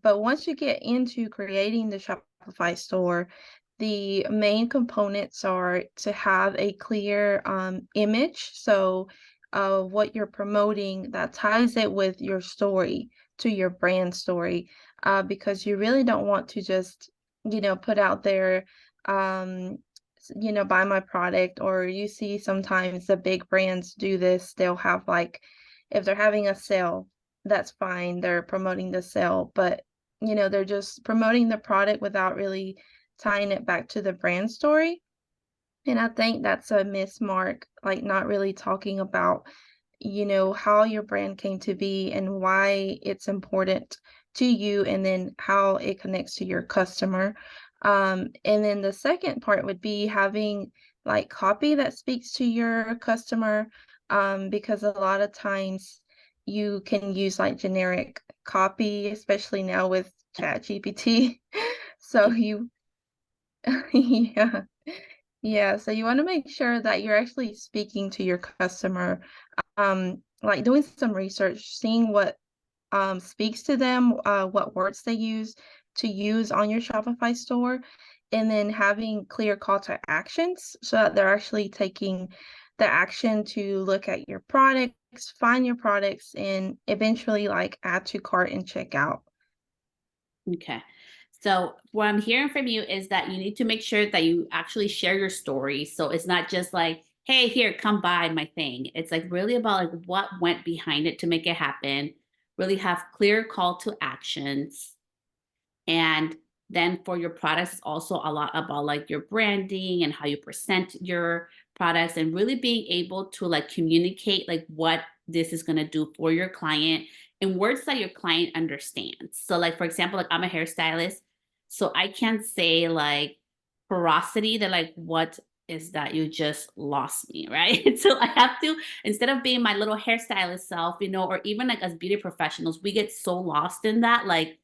But once you get into creating the Shopify store, the main components are to have a clear image. So, what you're promoting that ties it with your story, to your brand story, because you really don't want to just, put out there, buy my product. Or you see sometimes the big brands do this. They'll have like, if they're having a sale, that's fine. They're promoting the sale, but they're just promoting the product without really tying it back to the brand story. And I think that's a miss mark, like not really talking about, how your brand came to be and why it's important to you, and then how it connects to your customer. And then the second part would be having like copy that speaks to your customer, because a lot of times you can use like generic copy, especially now with ChatGPT. So you, yeah. Yeah, so you want to make sure that you're actually speaking to your customer, like doing some research, seeing what speaks to them, what words they use on your Shopify store, and then having clear call to actions so that they're actually taking the action to look at your products, find your products, and eventually like add to cart and check out. Okay. So what I'm hearing from you is that you need to make sure that you actually share your story. So it's not just like, hey, here, come buy my thing. It's like really about like what went behind it to make it happen. Really have clear call to actions. And then for your products, it's also a lot about like your branding and how you present your products, and really being able to like communicate like what this is going to do for your client in words that your client understands. So like, for example, like I'm a hairstylist, so I can't say like porosity. They're like, what is that? You just lost me, right? So I have to, instead of being my little hairstylist self, or even like as beauty professionals, we get so lost in that, like,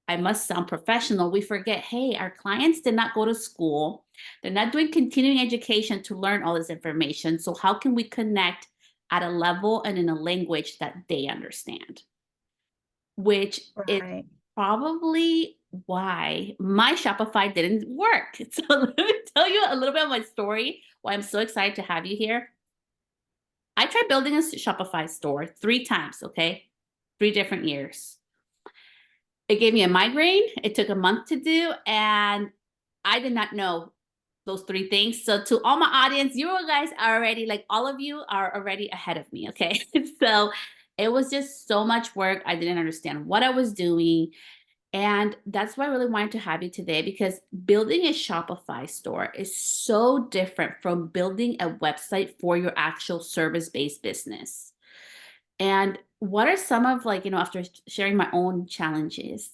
I must sound professional. We forget, hey, our clients did not go to school. They're not doing continuing education to learn all this information. So how can we connect at a level and in a language that they understand? Which is Right. probably why my Shopify didn't work. So let me tell you a little bit of my story, why I'm so excited to have you here. I tried building a Shopify store 3 times, okay? 3 different years. It gave me a migraine. It took a month to do, and I did not know those 3 things. So to all my audience, you guys are already, like, all of you are already ahead of me, okay? So it was just so much work. I didn't understand what I was doing. And that's why I really wanted to have you today, because building a Shopify store is so different from building a website for your actual service-based business. And what are some of, like, after sharing my own challenges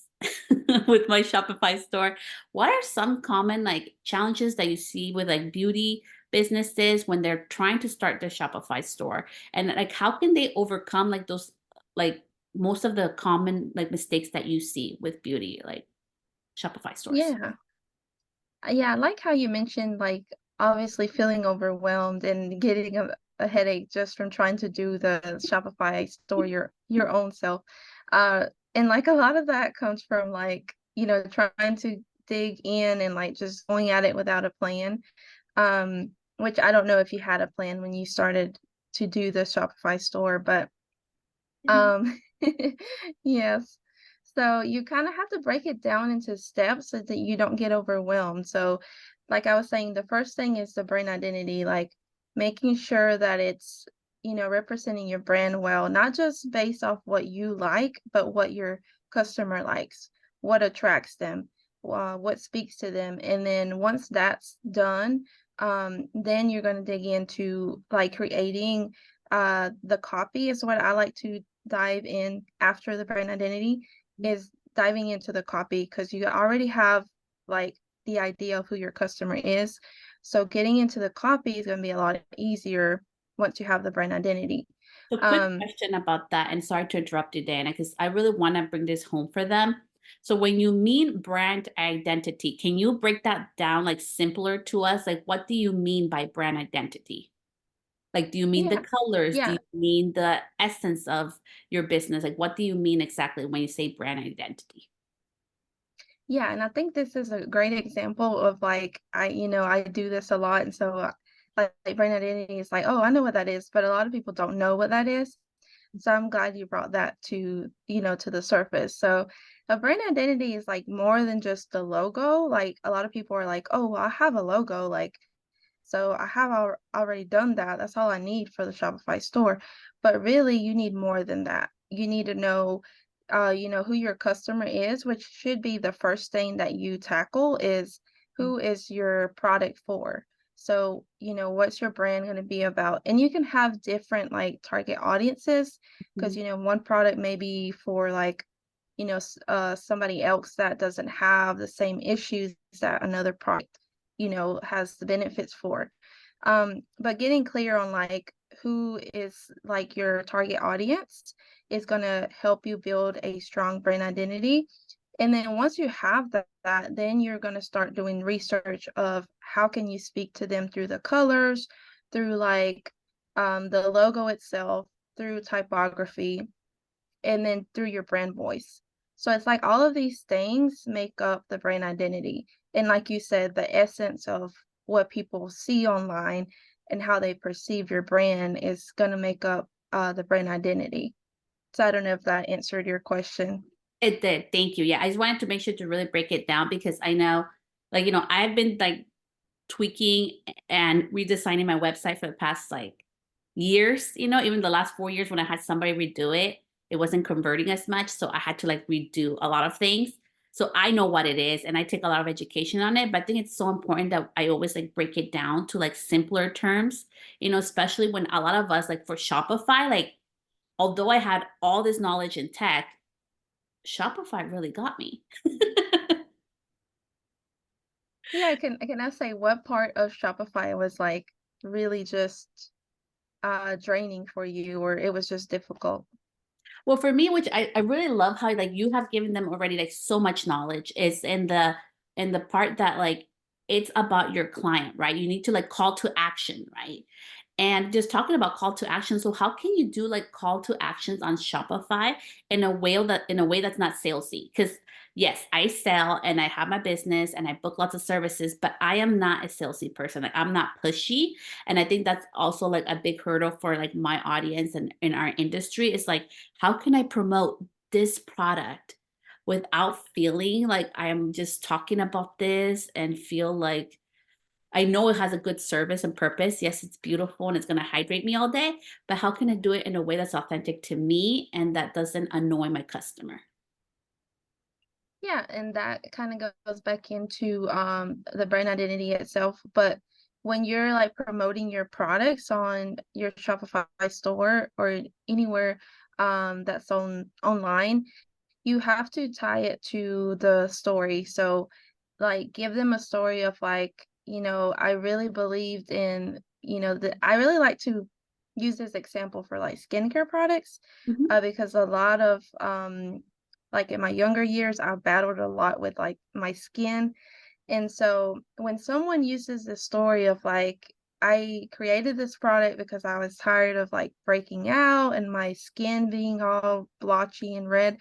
with my Shopify store, what are some common like challenges that you see with like beauty businesses when they're trying to start their Shopify store? And like how can they overcome like those, like most of the common like mistakes that you see with beauty like Shopify stores? Yeah. Yeah, I like how you mentioned, like, obviously feeling overwhelmed and getting a headache just from trying to do the Shopify store your own self. And like a lot of that comes from like, trying to dig in and like just going at it without a plan. Which I don't know if you had a plan when you started to do the Shopify store, but Mhm. um, yes. So you kind of have to break it down into steps so that you don't get overwhelmed. So, like I was saying, the first thing is the brand identity, like making sure that it's, representing your brand well, not just based off what you like, but what your customer likes, what attracts them, what speaks to them. And then once that's done, then you're going to dig into like creating the copy is what I like to dive in after the brand identity, is diving into the copy, because you already have like the idea of who your customer is. So getting into the copy is going to be a lot easier once you have the brand identity. So quick Um, question about that, and sorry to interrupt you, Dana, because I really want to bring this home for them. So when you mean brand identity, can you break that down like simpler to us? Like what do you mean by brand identity? Like do you mean the yeah, colors? Do yeah. you mean the essence of your business? Like what do you mean exactly when you say brand identity? Yeah, and I think this is a great example of like I do this a lot, and so like brand identity is like, oh, I know what that is, but a lot of people don't know what that is. So I'm glad you brought that to the surface. So a brand identity is like more than just the logo. Like a lot of people are like, oh, well, I have a logo, like so I have already done that. That's all I need for the Shopify store. But really, you need more than that. You need to know, who your customer is, which should be the first thing that you tackle is who is your product for. So, what's your brand going to be about? And you can have different like target audiences because, Mhm. one product may be for like, somebody else that doesn't have the same issues that another product has the benefits for. But getting clear on like who is like your target audience is going to help you build a strong brand identity. And then once you have that, then you're going to start doing research of how can you speak to them through the colors, through like the logo itself, through typography, and then through your brand voice. So it's like all of these things make up the brand identity. And like you said, the essence of what people see online and how they perceive your brand is going to make up the brand identity. So I don't know if that answered your question. It did. Thank you. Yeah, I just wanted to make sure to really break it down because I know, like, I've been like tweaking and redesigning my website for the past like years, even the last 4 years when I had somebody redo it, it wasn't converting as much. So I had to like redo a lot of things. So I know what it is and I take a lot of education on it. But I think it's so important that I always like break it down to like simpler terms, especially when a lot of us, like for Shopify, like, although I had all this knowledge in tech, Shopify really got me. Yeah, I say what part of Shopify was like really just draining for you or it was just difficult? Well, for me, which I really love how like you have given them already like so much knowledge is in the part that like it's about your client, right? You need to like call to action, right? And just talking about call to action, so how can you do like call to actions on Shopify in a way that's not salesy? Because yes, I sell and I have my business and I book lots of services, but I am not a salesy person. Like I'm not pushy. And I think that's also like a big hurdle for like my audience and in our industry is like, how can I promote this product without feeling like I am just talking about this and feel like I know it has a good service and purpose. Yes, it's beautiful and it's going to hydrate me all day, but how can I do it in a way that's authentic to me and that doesn't annoy my customer? Yeah, and that kind of goes back into the brand identity itself. But when you're like promoting your products on your Shopify store or anywhere that's online, you have to tie it to the story. So like give them a story of like, I really believed in, that I really like to use this example for like skincare products, Mhm. because a lot of like in my younger years, I battled a lot with like my skin. And so when someone uses the story of like, I created this product because I was tired of like breaking out and my skin being all blotchy and red,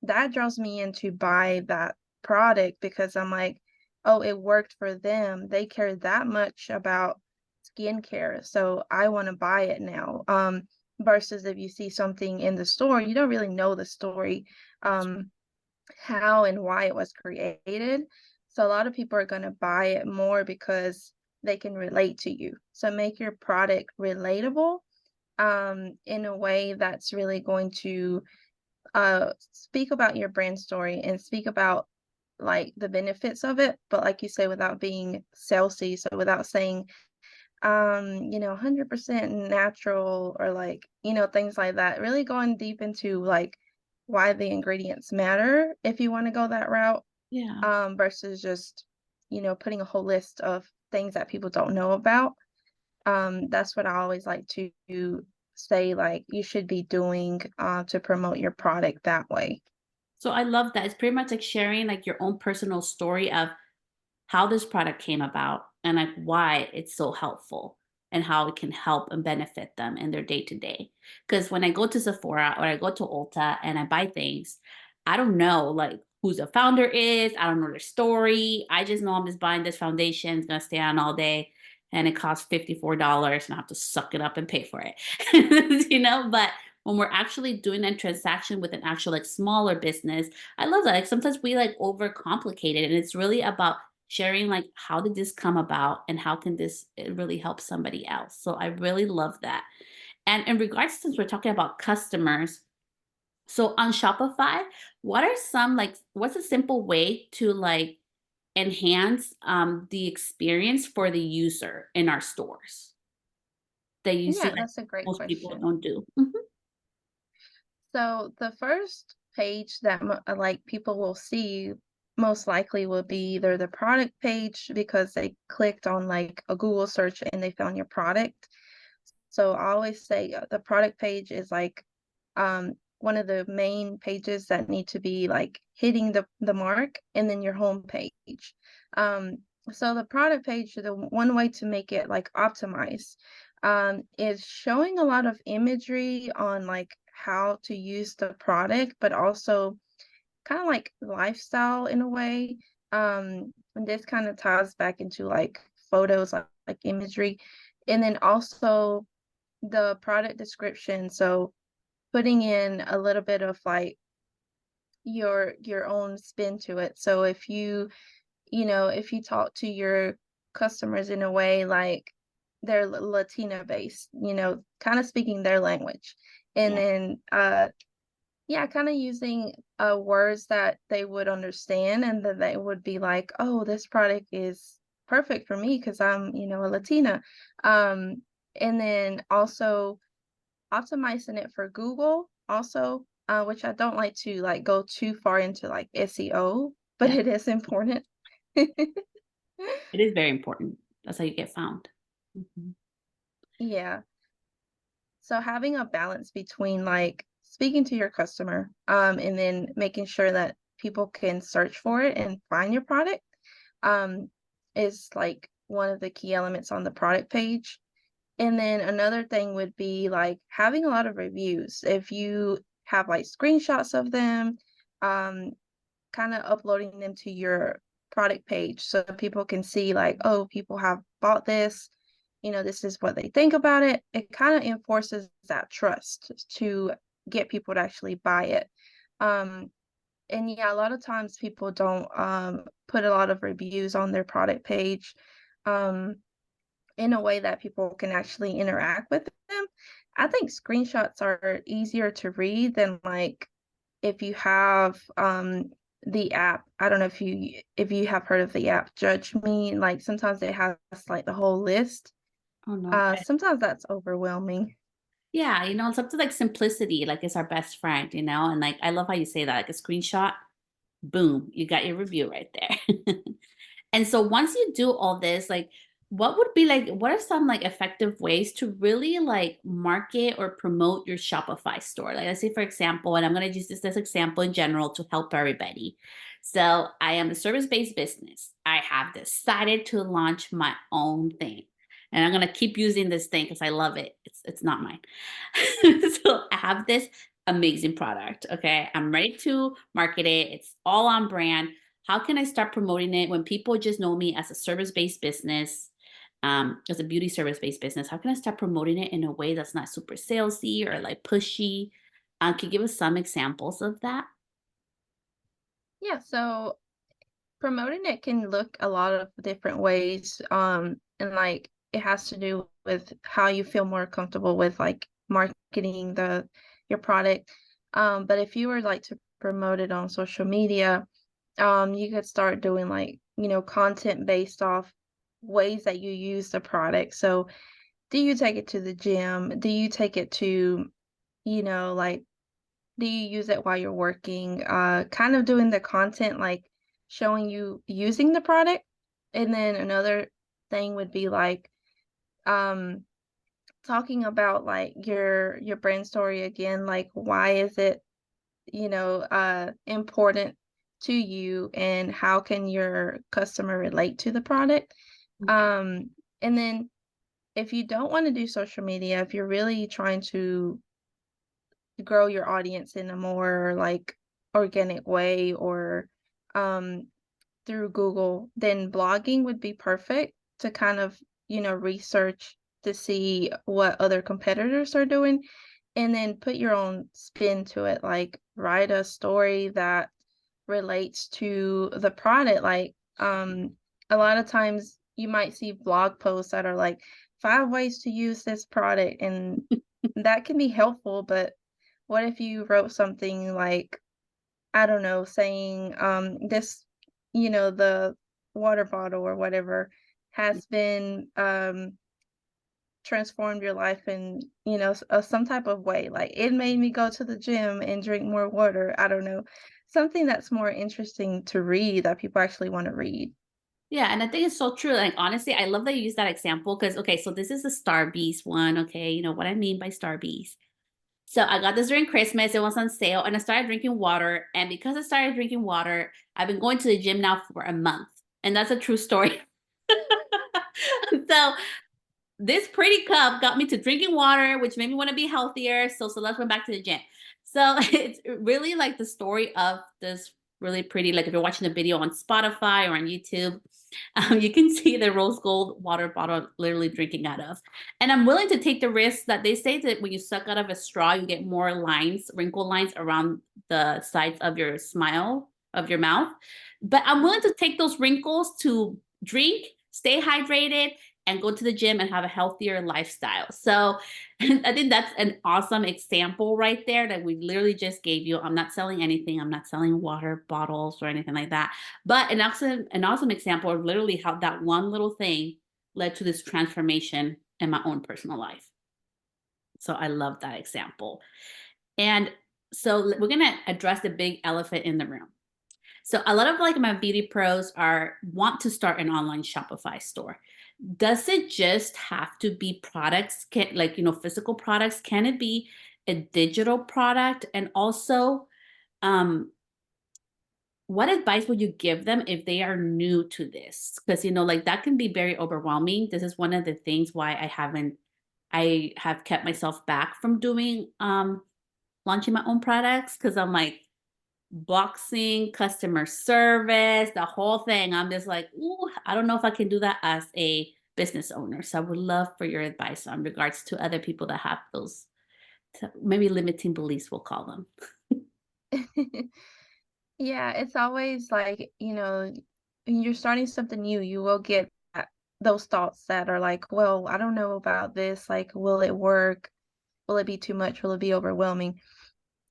that draws me in to buy that product because I'm like, oh, it worked for them. They care that much about skincare, so I want to buy it now. Versus if you see something in the store, you don't really know the story, how and why it was created. So a lot of people are going to buy it more because they can relate to you. So make your product relatable, in a way that's really going to speak about your brand story and speak about like the benefits of it, but like you say, without being salesy. So without saying 100% natural or like, things like that. Really going deep into like why the ingredients matter if you want to go that route, Yeah. versus just, putting a whole list of things that people don't know about. That's what I always like to say, like you should be doing to promote your product that way. So I love that. It's pretty much like sharing like your own personal story of how this product came about and like why it's so helpful and how it can help and benefit them in their day to day. Because when I go to Sephora or I go to Ulta and I buy things, I don't know like who the founder is. I don't know their story. I just know I'm just buying this foundation. It's going to stay on all day. And it costs $54 and I have to suck it up and pay for it. But when we're actually doing a transaction with an actual like smaller business, I love that. Like sometimes we like overcomplicate it. And it's really about sharing like how did this come about and how can this really help somebody else. So I really love that. And in regards, since we're talking about customers, so on Shopify, what are some like what's a simple way to like enhance the experience for the user in our stores that you see Yeah, like that's a great most people question. don't do? So the first page that like people will see most likely will be either the product page because they clicked on like a Google search and they found your product. So I always say the product page is like one of the main pages that need to be like hitting the mark, and then your home page. Um, so the product page, the one way to make it like optimized, is showing a lot of imagery on like how to use the product, but also kind of like lifestyle in a way. And this kind of ties back into like photos, like imagery, and then also the product description. So putting in a little bit of like your own spin to it. So if if you talk to your customers in a way like they're Latina based, kind of speaking their language. And Yeah. then yeah, kind of using words that they would understand and that they would be like, oh, this product is perfect for me because I'm, a Latina. Um, and then also optimizing it for Google also, which I don't like to like go too far into like SEO, but Yeah, it is important. it is very important. That's how you get found. Yeah. So having a balance between like speaking to your customer, and then making sure that people can search for it and find your product, um, is like one of the key elements on the product page. And then another thing would be like having a lot of reviews. If you have like screenshots of them, um, kind of uploading them to your product page so people can see like, oh, people have bought this, this is what they think about it. It kind of enforces that trust to get people to actually buy it. Um, and yeah, a lot of times people don't put a lot of reviews on their product page. Um, in a way that people can actually interact with them. I think screenshots are easier to read than like if you have the app. I don't know if you have heard of the app Judge Me. Like sometimes it has like the whole list. Oh no. Sometimes that's overwhelming. Yeah, something like simplicity, like it's our best friend, and like I love how you say that, like a screenshot, boom, you got your review right there. And so once you do all this, like what are some like effective ways to really like market or promote your Shopify store? Like let's say for example, and I'm going to use this example in general to help everybody. So I am a service-based business. I have decided to launch my own thing. And I'm going to keep using this thing because I love it. It's not mine. So I have this amazing product. Okay. I'm ready to market it. It's all on brand. How can I start promoting it when people just know me as a service-based business, as a beauty service-based business? How can I start promoting it in a way that's not super salesy or like pushy? Can you give us some examples of that? Yeah, so promoting it can look a lot of different ways. And like it has to do with how you feel more comfortable with like marketing your product. But if you were like to promote it on social media, you could start doing like, content based off ways that you use the product. So do you take it to the gym? Do you take it to, like do you use it while you're working? Kind of doing the content, like showing you using the product. And then another thing would be like um, talking about like your brand story again, like why is it, important to you and how can your customer relate to the product? Okay. Um, and then if you don't want to do social media, if you're really trying to grow your audience in a more like organic way or um, through Google, then blogging would be perfect to kind of, research to see what other competitors are doing and then put your own spin to it. Like write a story that relates to the product. Like a lot of times you might see blog posts that are like 5 ways to use this product and that can be helpful, but what if you wrote something like, I don't know, saying, this, the water bottle or whatever has been, transformed your life in, some type of way. Like, it made me go to the gym and drink more water. I don't know. Something that's more interesting to read that people actually want to read. Yeah, and I think it's so true. Like honestly, I love that you use that example because okay, so this is the Star Beast one. Okay, you know what I mean by Star Beast. So I got this during Christmas. It was on sale, and I started drinking water. And because I started drinking water, I've been going to the gym now for a month, and that's a true story. So this pretty cup got me to drinking water, which made me want to be healthier. So let's went back to the gym. So it's really like the story of this really pretty, like if you're watching the video on Spotify or on YouTube, you can see the rose gold water bottle literally drinking out of. And I'm willing to take the risk that they say that when you suck out of a straw, you get more lines, wrinkle lines around the sides of your smile, of your mouth. But I'm willing to take those wrinkles to drink, stay hydrated, and go to the gym and have a healthier lifestyle. So I think that's an awesome example right there that we literally just gave you. I'm not selling anything. I'm not selling water bottles or anything like that. But an awesome example of literally how that one little thing led to this transformation in my own personal life. So I love that example. And so we're going to address the big elephant in the room. So a lot of like my beauty pros are want to start an online Shopify store. Does it just have to be products, can like physical products? Can it be a digital product? And also, um, what advice would you give them if they are new to this? Because like that can be very overwhelming. This is one of the things why I have kept myself back from doing launching my own products because I'm like boxing, customer service, the whole thing. I'm just like, ooh, I don't know if I can do that as a business owner. So I would love for your advice on regards to other people that have those maybe limiting beliefs, we'll call them. Yeah, it's always like, when you're starting something new, you will get those thoughts that are like, well, I don't know about this. Like, will it work? Will it be too much? Will it be overwhelming?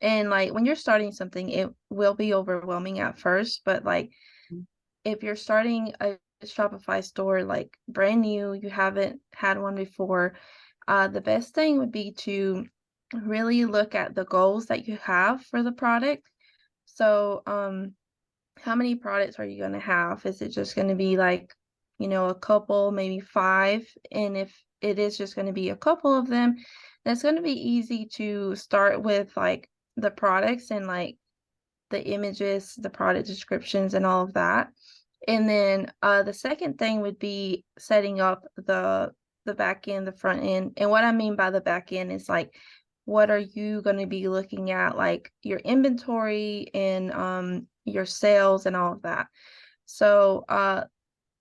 And like when you're starting something, it will be overwhelming at first, but like if you're starting a Shopify store like brand new, you haven't had one before, the best thing would be to really look at the goals that you have for the product. So, how many products are you going to have? Is it just going to be like, a couple, maybe five? And if it is just going to be a couple of them, that's going to be easy to start with like the products and like the images, the product descriptions, and all of that. And then the second thing would be setting up the back end, the front end. And what I mean by the back end is like, what are you going to be looking at, like your inventory and your sales and all of that. So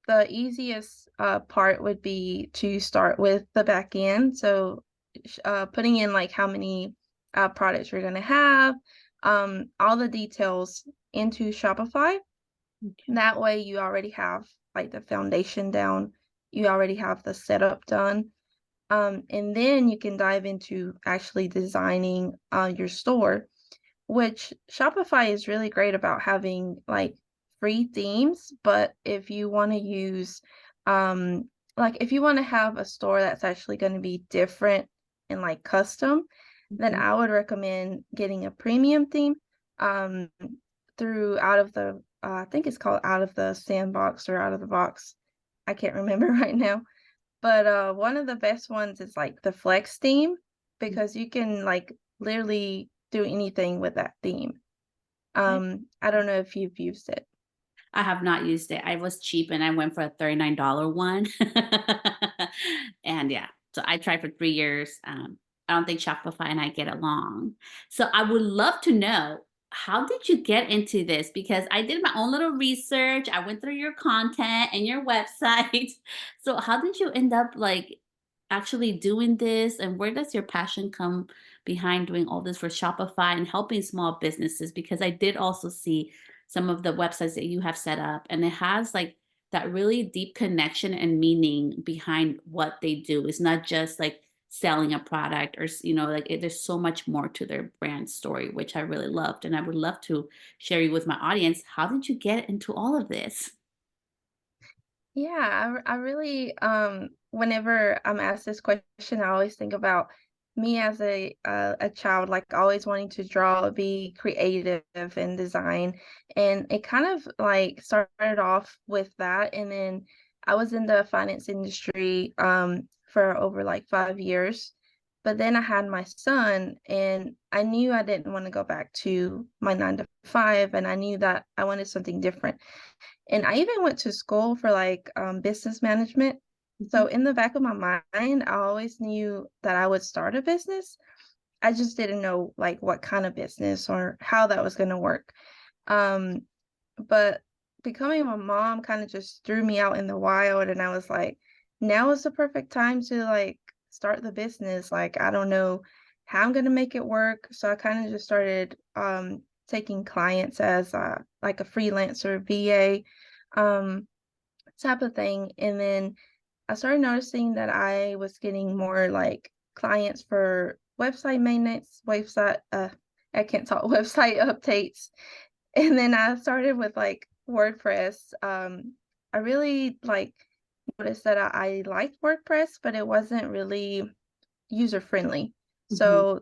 the easiest part would be to start with the back end. So putting in like how many products you're going to have, all the details into Shopify. Okay. That way you already have like the foundation down. You already have the setup done. And then you can dive into actually designing your store, which Shopify is really great about having like free themes. But if you want to use, like if you want to have a store that's actually going to be different and like custom, then Mhm. I would recommend getting a premium theme um, through out of the, I think it's called out of the sandbox or out of the box. I can't remember right now. But one of the best ones is like the Flex theme because you can like literally do anything with that theme. Okay. I don't know if you've used it. I have not used it. I was cheap and I went for a $39 one. And yeah, so I tried for 3 years. I don't think Shopify and I get along. So I would love to know. how did you get into this? Because I did my own little research. I went through your content and your website. So how did you end up like actually doing this? And where does your passion come behind doing all this for Shopify and helping small businesses? Because I did also see some of the websites that you have set up, and it has like that really deep connection and meaning behind what they do. It's not just like selling a product or like there's so much more to their brand story, which I really loved, and I would love to share you with my audience. How did you get into all of this? Yeah, I really whenever I'm asked this question, I always think about me as a child, like always wanting to draw, be creative and design. And it kind of like started off with that. And then I was in the finance industry for over like 5 years. But then I had my son, and I knew I didn't want to go back to my 9 to 5, and I knew that I wanted something different. And I even went to school for like business management. So Mhm. in the back of my mind, I always knew that I would start a business. I just didn't know like what kind of business or how that was going to work. Um, but becoming a mom kind of just threw me out in the wild, and I was like, now is the perfect time to like start the business. Like I don't know how I'm gonna make it work. So I kind of just started taking clients as like a freelancer VA um type of thing. And then I started noticing that I was getting more like clients for website maintenance, I can't talk website updates. And then I started with like WordPress. I really like noticed that I liked WordPress, but it wasn't really user friendly. Mhm. So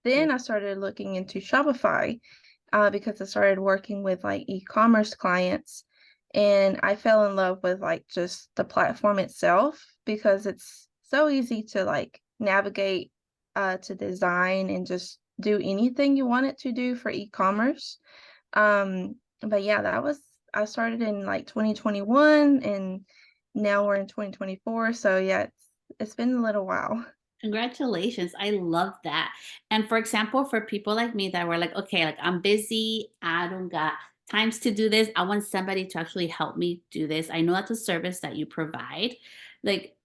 then I started looking into Shopify because I started working with like e-commerce clients, and I fell in love with like just the platform itself because it's so easy to like navigate, to design and just do anything you want it to do for e-commerce. But yeah, I started in like 2021, and now we're in 2024. So yeah, it's been a little while. Congratulations. I love that. And for example, for people like me that were like, okay, like I'm busy, I don't got times to do this. I want somebody to actually help me do this. I know that's a service that you provide. Like,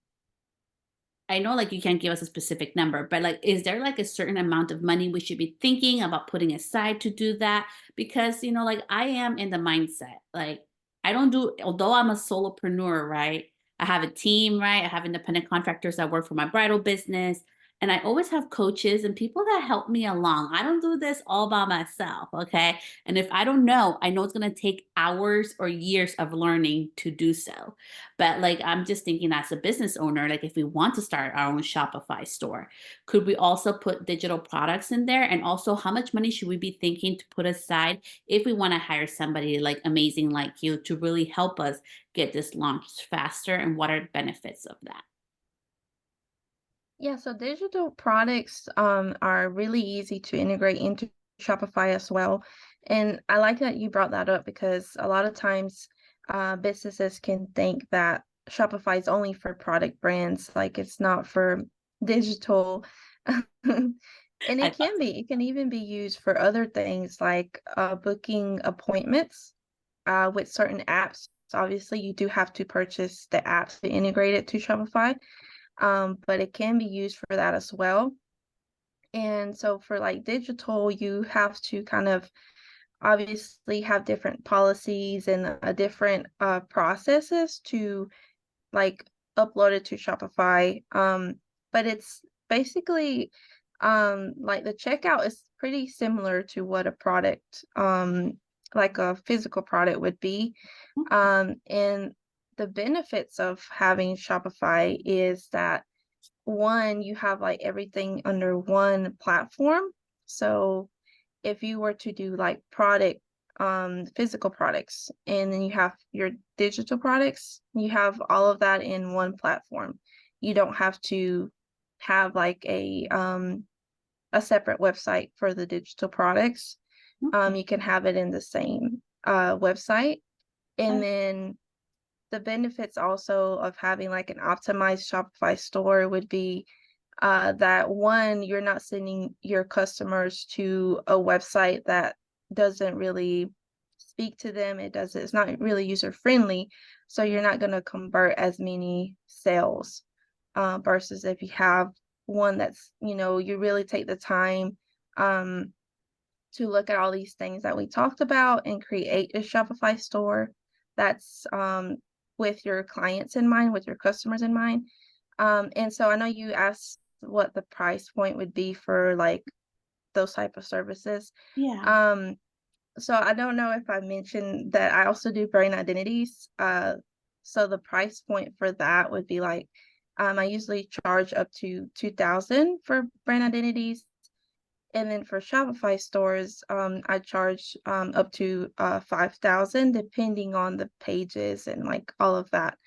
I know like you can't give us a specific number, but like, is there like a certain amount of money we should be thinking about putting aside to do that? Because, like I am in the mindset, like I don't do, although I'm a solopreneur, right? I have a team, right? I have independent contractors that work for my bridal business. And I always have coaches and people that help me along. I don't do this all by myself. Okay. And if I don't know, I know it's going to take hours or years of learning to do so. But like, I'm just thinking as a business owner, like if we want to start our own Shopify store, could we also put digital products in there? And also, how much money should we be thinking to put aside if we want to hire somebody like amazing like you to really help us get this launched faster? And what are the benefits of that? Yeah, so digital products are really easy to integrate into Shopify as well. And I like that you brought that up because a lot of times businesses can think that Shopify is only for product brands, like it's not for digital. And I it thought can be. It can even be used for other things like booking appointments with certain apps. So obviously, you do have to purchase the apps to integrate it to Shopify, but it can be used for that as well. And so for like digital, you have to kind of obviously have different policies and different processes to like upload it to Shopify. But it's basically like the checkout is pretty similar to what a product like a physical product would be. And the benefits of having Shopify is that one, you have like everything under one platform. So if you were to do like physical products, and then you have your digital products, you have all of that in one platform. You don't have to have like a separate website for the digital products. okay. You can have it in the same website. And then the benefits also of having like an optimized Shopify store would be that one, you're not sending your customers to a website that doesn't really speak to them. It's not really user friendly. So you're not going to convert as many sales versus if you have one that's, you really take the time um, to look at all these things that we talked about and create a Shopify store that's with your clients in mind, with your customers in mind. And so I know you asked what the price point would be for like those type of services. Yeah. Um, so I don't know if I mentioned that I also do brand identities. So the price point for that would be like, I usually charge up to 2,000 for brand identities. And then for Shopify stores, I charge up to 5,000 depending on the pages and like all of that.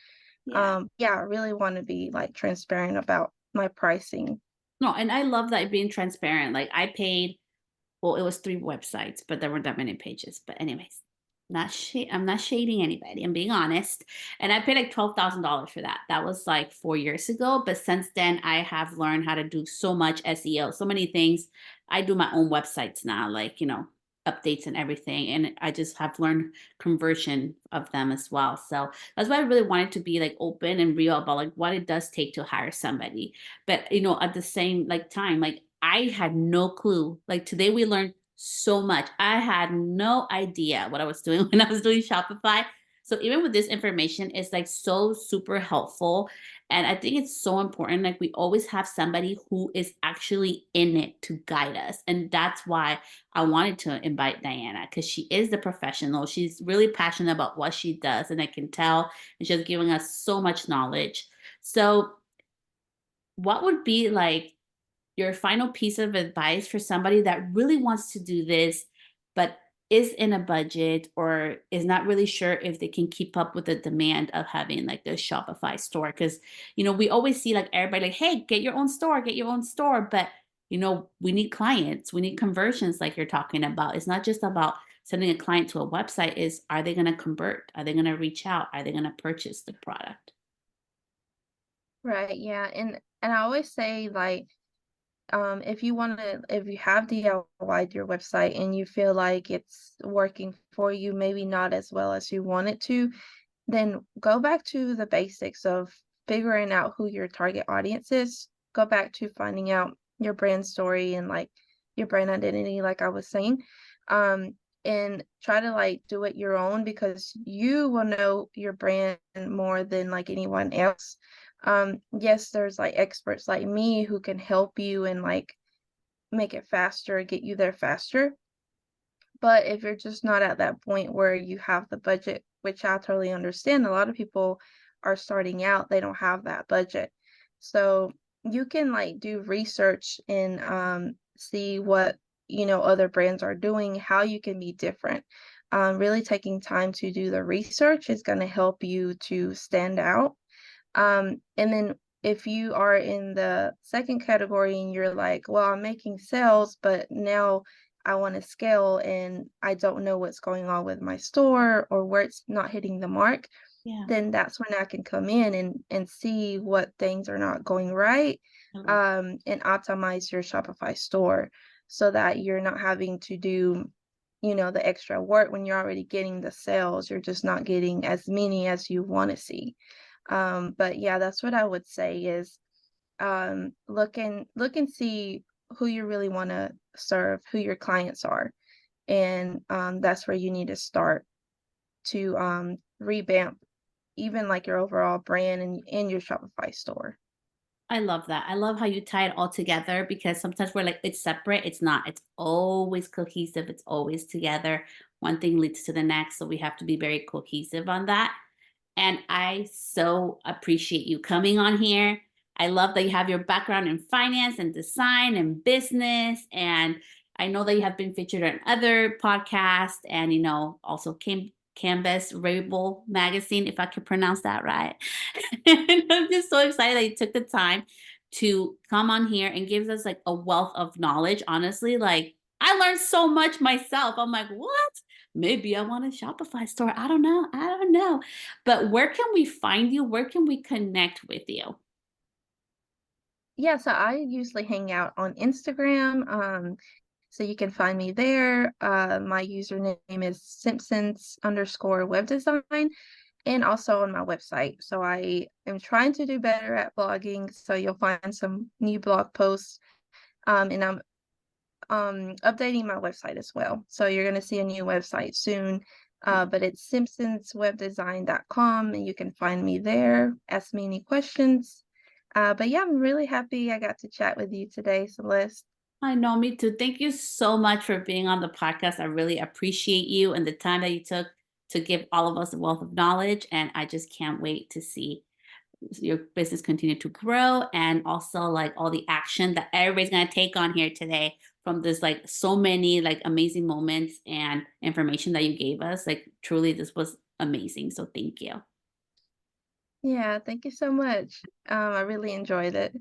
Yeah. Yeah, I really want to be like transparent about my pricing. No, and I love that being transparent. Like I paid, well, it was 3 websites, but there weren't that many pages. But anyways, I'm not shading anybody. I'm being honest. And I paid like $12,000 for that. That was like 4 years ago. But since then, I have learned how to do so much SEO, so many things. I do my own websites now, like, updates and everything. And I just have learned conversion of them as well. So that's why I really wanted to be like open and real about like what it does take to hire somebody. But, at the same like time, like I had no clue. Like today we learned so much. I had no idea what I was doing when I was doing Shopify. So even with this information, it's like so super helpful. And I think it's so important. Like we always have somebody who is actually in it to guide us. And that's why I wanted to invite Diana because she is the professional. She's really passionate about what she does. And I can tell, and she's giving us so much knowledge. So what would be like your final piece of advice for somebody that really wants to do this, but is in a budget or is not really sure if they can keep up with the demand of having like the Shopify store? Because, we always see like everybody like, hey, get your own store, get your own store. But, we need clients, we need conversions like you're talking about. It's not just about sending a client to a website, is are they going to convert? Are they going to reach out? Are they going to purchase the product? Right, yeah. And I always say like if you have DIY'd your website and you feel like it's working for you, maybe not as well as you want it to, then go back to the basics of figuring out who your target audience is. Go back to finding out your brand story and like your brand identity, like I was saying. Um, and try to like do it your own because you will know your brand more than like anyone else. Yes, there's like experts like me who can help you and like make it faster, get you there faster. But if you're just not at that point where you have the budget, which I totally understand, a lot of people are starting out, they don't have that budget. So you can like do research and see what, other brands are doing, how you can be different. Really taking time to do the research is going to help you to stand out. And then if you are in the second category and you're like, well, I'm making sales, but now I want to scale and I don't know what's going on with my store or where it's not hitting the mark, Yeah. then that's when I can come in and see what things are not going right, and optimize your Shopify store so that you're not having to do, the extra work when you're already getting the sales. You're just not getting as many as you want to see. But yeah, that's what I would say is look and see who you really want to serve, who your clients are. And that's where you need to start to revamp even like your overall brand and in your Shopify store. I love that. I love how you tie it all together because sometimes we're like, it's separate. It's not. It's always cohesive. It's always together. One thing leads to the next. So we have to be very cohesive on that. And I so appreciate you coming on here. I love that you have your background in finance and design and business. And I know that you have been featured on other podcasts and, also Canvas Rebel magazine, if I could pronounce that right. And I'm just so excited that you took the time to come on here and gives us like a wealth of knowledge. Honestly, like I learned so much myself. I'm like, what? Maybe I want a Shopify store. I don't know. I don't know. But where can we find you? Where can we connect with you? Yeah, so I usually hang out on Instagram. So you can find me there. My username is Simpsons_webdesign, and also on my website. So I am trying to do better at blogging. So you'll find some new blog posts. And I'm updating my website as well. So you're going to see a new website soon. But it's simpsonswebdesign.com, and you can find me there. Ask me any questions. But yeah, I'm really happy I got to chat with you today, Celeste. I know, me too. Thank you so much for being on the podcast. I really appreciate you and the time that you took to give all of us a wealth of knowledge. And I just can't wait to see your business continue to grow, and also like all the action that everybody's going to take on here today from this, like so many like amazing moments and information that you gave us. Like truly, this was amazing. So thank you. Yeah, thank you so much. I really enjoyed it.